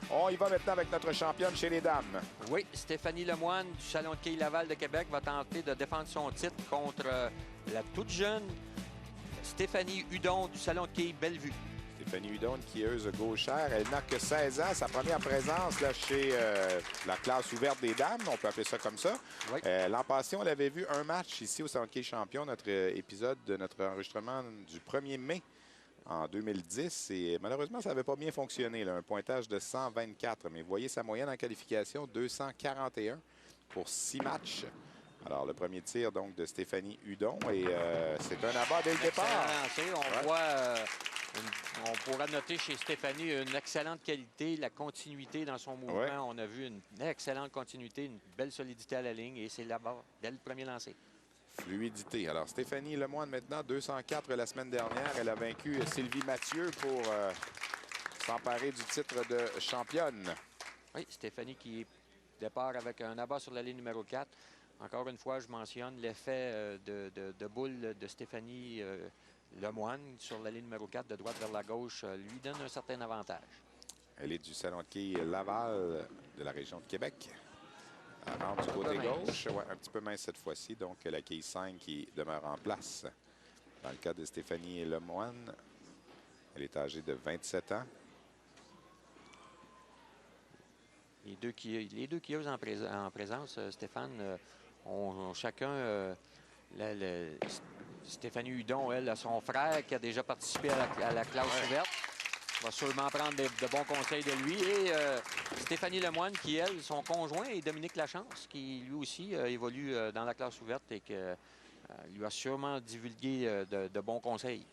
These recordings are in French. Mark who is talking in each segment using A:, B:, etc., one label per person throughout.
A: On y va maintenant avec notre championne chez les dames.
B: Oui, Stéphanie Lemoine du Salon de quilles Laval de Québec va tenter de défendre son titre contre la toute jeune Stéphanie Hudon du Salon de quilles Bellevue.
A: Stéphanie Hudon, quilleuse gauchère. Elle n'a que 16 ans. Sa première présence là, chez la classe ouverte des dames. On peut appeler ça comme ça.
B: Oui.
A: L'an passé, on avait vu un match ici au Salon de quilles champion, notre épisode de notre enregistrement du 1er mai en 2010. Et malheureusement, ça n'avait pas bien fonctionné. Là. Un pointage de 124. Mais vous voyez sa moyenne en qualification, 241 pour 6 matchs. Alors, le premier tir donc de Stéphanie Hudon. Et c'est un abat dès le départ.
B: On voit... on pourra noter chez Stéphanie une excellente qualité, la continuité dans son mouvement.
A: Ouais.
B: On a vu une excellente continuité, une belle solidité à la ligne et c'est là-bas, dès le premier lancer.
A: Fluidité. Alors, Stéphanie Lemoine maintenant, 204 la semaine dernière. Elle a vaincu Sylvie Mathieu pour s'emparer du titre de championne.
B: Oui, Stéphanie qui départ avec un abat sur la ligne numéro 4. Encore une fois, je mentionne l'effet de boule de Stéphanie Lemoine sur la ligne numéro 4 de droite vers la gauche lui donne un certain avantage.
A: Elle est du Salon de quilles Laval de la région de Québec. Elle rentre du côté gauche. Ouais, un petit peu mince cette fois-ci. Donc, la quille 5 qui demeure en place. Dans le cas de Stéphanie Lemoine, elle est âgée de 27 ans.
B: Les deux quilleuses en présence, Stéphane, ont chacun... Stéphanie Hudon, elle, a son frère qui a déjà participé à la classe ouverte. Va sûrement prendre de bons conseils de lui. Et Stéphanie Lemoine, qui, elle, son conjoint, est Dominique Lachance, qui, lui aussi, évolue dans la classe ouverte et qui lui a sûrement divulgué de bons conseils.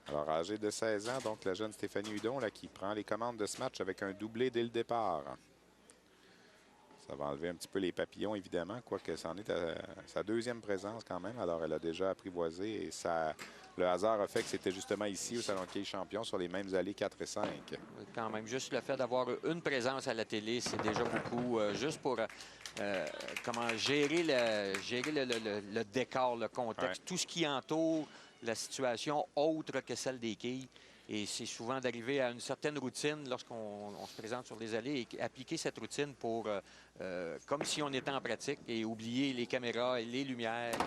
A: Alors, âgée de 16 ans, donc la jeune Stéphanie Hudon, là, qui prend les commandes de ce match avec un doublé dès le départ. Ça va enlever un petit peu les papillons, évidemment, quoique c'en est à sa deuxième présence quand même. Alors, elle a déjà apprivoisé et le hasard a fait que c'était justement ici, au Salon de quilles champion, sur les mêmes allées 4 et 5.
B: Quand même, juste le fait d'avoir une présence à la télé, c'est déjà beaucoup. Juste pour comment gérer le décor, le contexte, tout ce qui entoure la situation autre que celle des quilles. Et c'est souvent d'arriver à une certaine routine lorsqu'on se présente sur les allées et appliquer cette routine pour comme si on était en pratique et oublier les caméras et les lumières.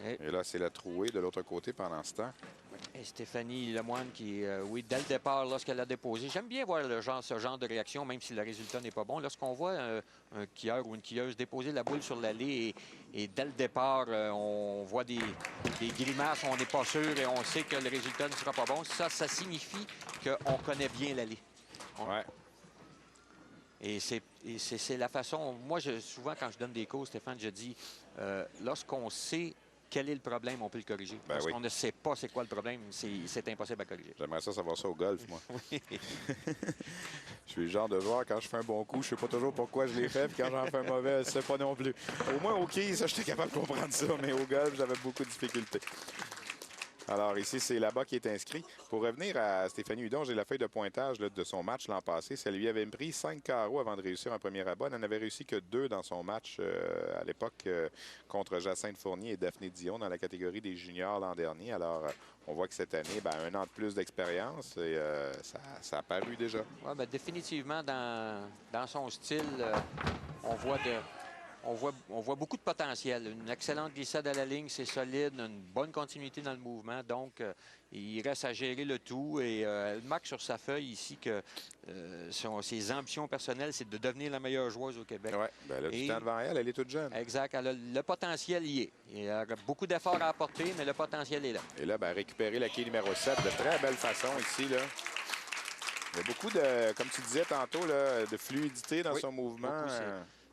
A: Et là, c'est la trouée de l'autre côté pendant ce temps.
B: Et Stéphanie Lemoine qui, oui, dès le départ, lorsqu'elle a déposé, j'aime bien voir ce genre de réaction, même si le résultat n'est pas bon. Lorsqu'on voit un quilleur ou une quilleuse déposer la boule sur l'allée et dès le départ, on voit des grimaces, on n'est pas sûr et on sait que le résultat ne sera pas bon, ça signifie qu'on connaît bien l'allée.
A: Ouais.
B: Et c'est la façon... Moi, souvent, quand je donne des cours, Stéphane, je dis, lorsqu'on sait quel est le problème, on peut le corriger.
A: Ben
B: Parce
A: oui.
B: qu'on ne sait pas c'est quoi le problème, c'est impossible à corriger.
A: J'aimerais ça savoir ça au golf, moi.
B: Oui.
A: Je suis le genre de joueur, quand je fais un bon coup, je sais pas toujours pourquoi je l'ai fait, puis quand j'en fais un mauvais, je sais pas non plus. Au moins, au quilles, ça, j'étais capable de comprendre ça, mais au golf, j'avais beaucoup de difficultés. Alors ici, c'est là-bas qui est inscrit. Pour revenir à Stéphanie Hudon, j'ai la feuille de pointage là, de son match l'an passé. Ça lui avait pris 5 carreaux avant de réussir un premier abat. Elle n'avait réussi que 2 dans son match à l'époque contre Jacinthe Fournier et Daphné Dion dans la catégorie des juniors l'an dernier. Alors, on voit que cette année, un an de plus d'expérience et ça a paru déjà.
B: Ouais, ben, définitivement, dans son style, on voit beaucoup de potentiel. Une excellente glissade à la ligne, c'est solide, une bonne continuité dans le mouvement. Donc, il reste à gérer le tout. Et elle marque sur sa feuille ici que ses ambitions personnelles, c'est de devenir la meilleure joueuse au Québec.
A: Oui, elle a du temps devant elle, elle est toute jeune.
B: Exact. Le potentiel y est. Il y a beaucoup d'efforts à apporter, mais le potentiel est là.
A: Et là, récupérer la quille numéro 7 de très belle façon ici, là. Il y a beaucoup de, comme tu disais tantôt, là, de fluidité dans son mouvement.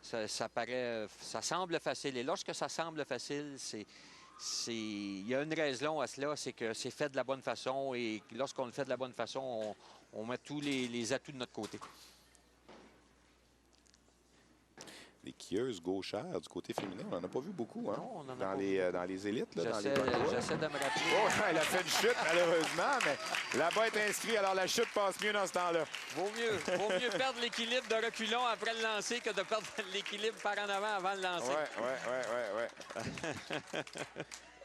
B: Ça semble facile. Et lorsque ça semble facile, il y a une raison à cela, c'est que c'est fait de la bonne façon. Et lorsqu'on le fait de la bonne façon, on met tous les atouts de notre côté.
A: Des quilleuses gauchères du côté féminin, on n'en a pas vu beaucoup, hein?
B: Non, on en a
A: dans,
B: pas
A: les,
B: vu.
A: dans les élites.
B: J'essaie de me rappeler.
A: Oh, elle a fait une chute, malheureusement, mais là-bas est inscrit, alors la chute passe mieux dans ce temps-là.
B: Vaut mieux perdre l'équilibre de reculons après le lancer que de perdre l'équilibre par en avant avant le lancer.
A: Ouais.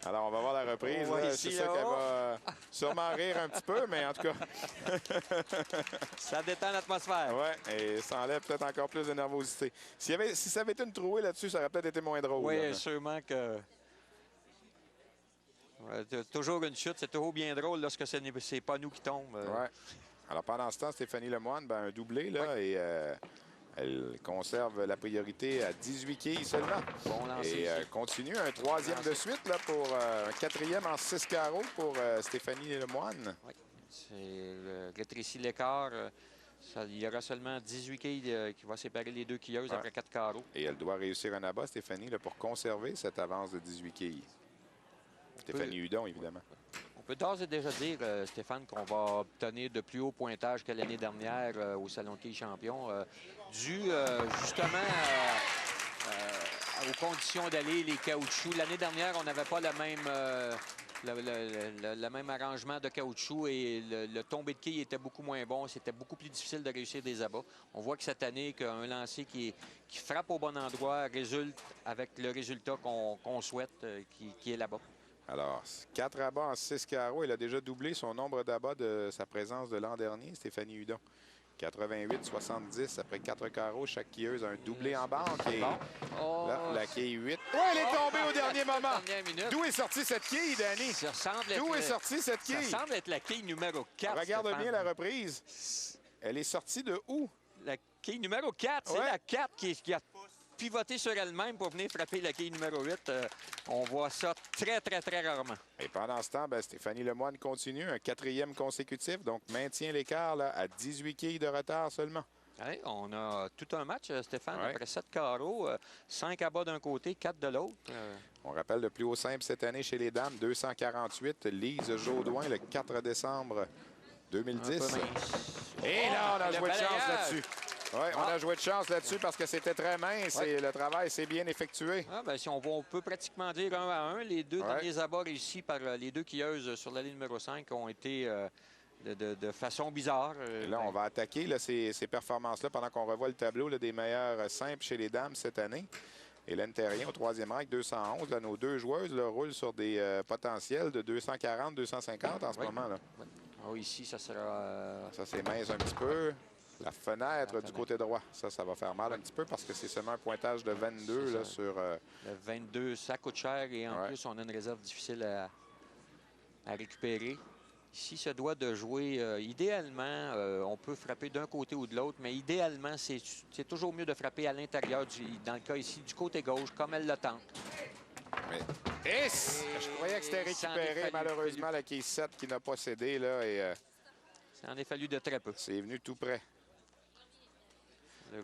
A: Alors, on va voir la reprise.
B: On voit
A: là.
B: ici,
A: C'est ça qu'elle va... sûrement rire un petit peu, mais en tout cas,
B: Ça détend l'atmosphère.
A: ouais, et ça enlève peut-être encore plus de nervosité. Si ça avait été une trouée là-dessus, ça aurait peut-être été moins drôle.
B: Oui,
A: là.
B: sûrement que... Ouais, toujours une chute, c'est toujours bien drôle lorsque ce n'est pas nous qui tombent.
A: Ouais. Alors, pendant ce temps, Stéphanie Lemoine, ben, un doublé, là, et elle conserve la priorité à 18 quilles seulement.
B: Bon lancer.
A: Et continue un troisième de suite là, pour un quatrième en 6 carreaux pour Stéphanie Lemoine.
B: Oui, c'est rétréci l'écart. Il y aura seulement 18 quilles qui va séparer les deux quilleuses après 4 carreaux.
A: Et elle doit réussir un abat, Stéphanie, là, pour conserver cette avance de 18 quilles. Stéphanie Hudon, évidemment.
B: On peut d'ores et déjà dire, Stéphane, qu'on va obtenir de plus haut pointage que l'année dernière au Salon de quilles champion, dû justement aux conditions d'aller, les caoutchoucs. L'année dernière, on n'avait pas la même, le même arrangement de caoutchouc et le tombé de quilles était beaucoup moins bon. C'était beaucoup plus difficile de réussir des abats. On voit que cette année, qu'un lancer qui frappe au bon endroit résulte avec le résultat qu'on souhaite, qui est là-bas.
A: Alors, 4 abats en 6 carreaux. Elle a déjà doublé son nombre d'abats de sa présence de l'an dernier, Stéphanie Hudon. 88-70 après 4 carreaux. Chaque quilleuse a un doublé en banque. Et
B: Oh.
A: là, la quille 8. Oh, elle est tombée au dernier moment. D'où est sortie cette quille, Danny? D'où est sortie cette quille?
B: Ça semble être la quille numéro 4.
A: Regarde
B: Stéphane.
A: bien la reprise. Elle est sortie de où?
B: La quille numéro 4. C'est la 4 qui a pivoté sur elle-même pour venir frapper la quille numéro 8. On voit ça très, très, très rarement.
A: Et pendant ce temps, ben, Stéphanie Lemoine continue, un quatrième consécutif, donc maintient l'écart là, à 18 quilles de retard seulement.
B: Ouais, on a tout un match, Stéphane,
A: Ouais.
B: après 7 carreaux, 5 abats d'un côté, 4 de l'autre.
A: On rappelle le plus haut simple cette année chez les dames, 248, Lise Jaudoin, le 4 décembre 2010. Et là, on a joué de chance là-dessus. Oui, on a joué de chance là-dessus parce que c'était très mince et le travail s'est bien effectué.
B: Ah, ben, si on peut pratiquement dire 1 à 1. Les deux derniers abats réussis par les deux quilleuses sur la ligne numéro 5 ont été de façon bizarre.
A: Et là, on va attaquer là, ces performances-là pendant qu'on revoit le tableau là, des meilleurs simples chez les dames cette année. Hélène Terrien au troisième rang avec 211. Là, nos deux joueuses là, roulent sur des potentiels de 240-250 en ce moment. Là.
B: Oh, ici, ça sera...
A: Ça, c'est mince un petit peu. La fenêtre du côté droit, ça va faire mal un petit peu parce que c'est seulement un pointage de 22 là, sur...
B: Le 22, ça coûte cher et en plus, on a une réserve difficile à récupérer. Ici, se doit de jouer idéalement. On peut frapper d'un côté ou de l'autre, mais idéalement, c'est toujours mieux de frapper à l'intérieur, dans le cas ici, du côté gauche, comme elle le tente.
A: Je croyais que c'était récupéré, malheureusement, la quille 7 qui n'a pas cédé. Là, et,
B: ça en est fallu de très peu.
A: C'est venu tout près.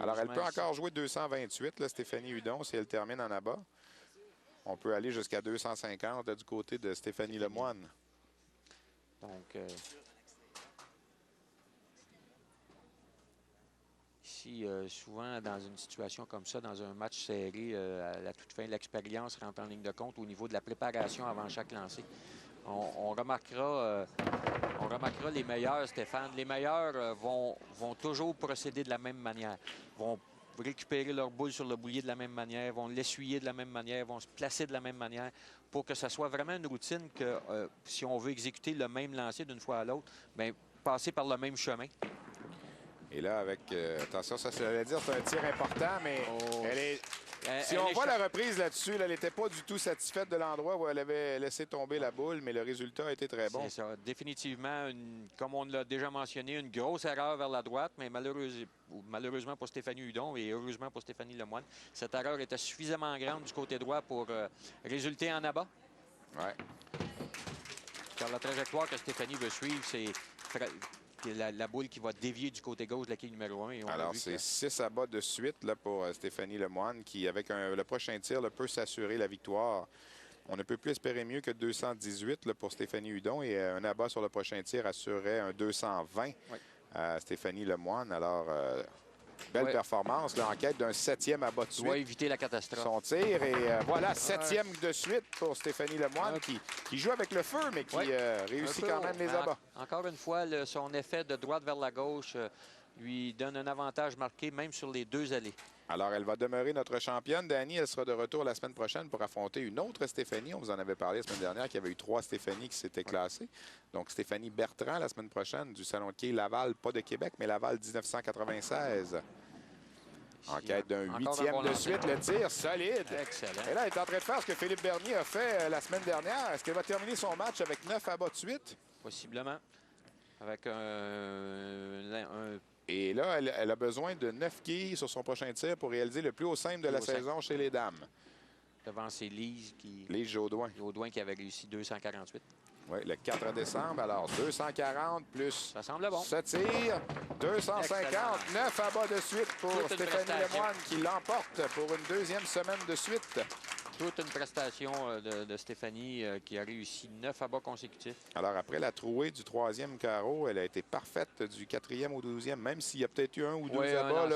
A: Alors, elle peut encore jouer 228, là, Stéphanie Hudon, si elle termine en abat. On peut aller jusqu'à 250 là, du côté de Stéphanie Lemoine.
B: Donc, ici, souvent, dans une situation comme ça, dans un match serré, à la toute fin, l'expérience rentre en ligne de compte au niveau de la préparation avant chaque lancer. On remarquera les meilleurs, Stéphane. Les meilleurs vont toujours procéder de la même manière. Vont récupérer leur boule sur le boulier de la même manière, vont l'essuyer de la même manière, vont se placer de la même manière pour que ça soit vraiment une routine que si on veut exécuter le même lancer d'une fois à l'autre, bien, passer par le même chemin.
A: Et là, avec... attention, ça, je voulais dire, c'est un tir important, mais elle est... Si on voit la reprise là-dessus, elle n'était pas du tout satisfaite de l'endroit où elle avait laissé tomber la boule, mais le résultat a été très bon.
B: C'est ça. Définitivement, comme on l'a déjà mentionné, une grosse erreur vers la droite, mais malheureusement pour Stéphanie Hudon et heureusement pour Stéphanie Lemoine, cette erreur était suffisamment grande du côté droit pour résulter en abat.
A: Ouais.
B: Car la trajectoire que Stéphanie veut suivre, c'est la boule qui va dévier du côté gauche de la quille numéro 1.
A: Alors, c'est 6 abats de suite là, pour Stéphanie Lemoine qui, avec le prochain tir, là, peut s'assurer la victoire. On ne peut plus espérer mieux que 218 là, pour Stéphanie Hudon et un abat sur le prochain tir assurerait un 220 à Stéphanie Lemoine. Alors, belle performance là, en quête d'un 7e abat de suite.
B: Doit éviter la catastrophe.
A: Son tir et voilà, 7e de suite pour Stéphanie Lemoine qui joue avec le feu, mais qui réussit quand même les abats.
B: Encore une fois, son effet de droite vers la gauche lui donne un avantage marqué même sur les 2 allées.
A: Alors, elle va demeurer notre championne. Dani, elle sera de retour la semaine prochaine pour affronter une autre Stéphanie. On vous en avait parlé la semaine dernière qu'il y avait eu 3 Stéphanie qui s'étaient classées. Donc, Stéphanie Bertrand la semaine prochaine du Salon de quai Laval, pas de Québec, mais Laval 1996. En quête d'un 8e de suite, le tir solide.
B: Excellent.
A: Et là, elle est en train de faire ce que Philippe Bernier a fait la semaine dernière. Est-ce qu'elle va terminer son match avec 9 abats de suite?
B: Possiblement. Avec un
A: Et là, elle a besoin de 9 quilles sur son prochain tir pour réaliser le plus haut simple de la saison chez les dames.
B: devant ses Lise
A: Lise Jaudoin.
B: Jaudoin qui avait réussi 248.
A: Oui, le 4 décembre. Alors, 240 plus
B: Ça semble bon.
A: 7 tirs. 250. 9 abats de suite pour Stéphanie Lemoine qui l'emporte pour une 2e semaine de suite.
B: Toute une prestation de Stéphanie qui a réussi 9 abats consécutifs.
A: Alors, après la trouée du 3e carreau, elle a été parfaite du 4e au 12e, même s'il y a peut-être eu 1 ou 2 abats.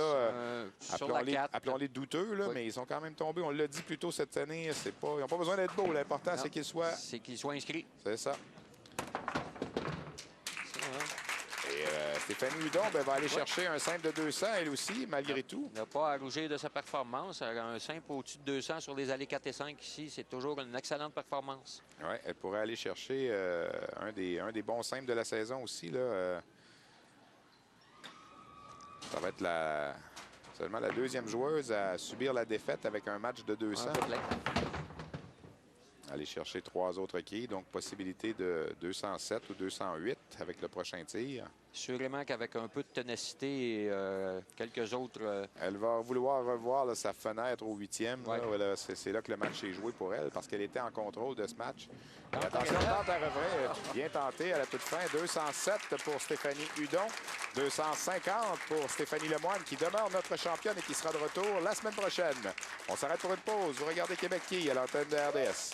A: Appelons-les douteux, là, mais ils sont quand même tombés. On l'a dit plus tôt cette année, ils n'ont pas besoin d'être beaux. L'important, c'est qu'ils soient...
B: C'est qu'ils soient inscrits.
A: C'est ça. Et Stéphanie Hudon va aller chercher un simple de 200, elle aussi, malgré tout.
B: Elle n'a pas à rougir de sa performance. Un simple au-dessus de 200 sur les allées 4 et 5 ici, c'est toujours une excellente performance.
A: Oui, elle pourrait aller chercher un des bons simples de la saison aussi. Là, ça va être seulement la 2e joueuse à subir la défaite avec un match de 200. Aller chercher 3 autres quilles, donc possibilité de 207 ou 208 avec le prochain tir.
B: Sûrement qu'avec un peu de ténacité et quelques autres...
A: Elle va vouloir revoir là, sa fenêtre au 8e.
B: Ouais.
A: C'est là que le match est joué pour elle parce qu'elle était en contrôle de ce match. Et attention, tente à revers. Bien tenté à la toute fin. 207 pour Stéphanie Hudon. 250 pour Stéphanie Lemoine qui demeure notre championne et qui sera de retour la semaine prochaine. On s'arrête pour une pause. Vous regardez Québec Quilles à l'antenne de RDS.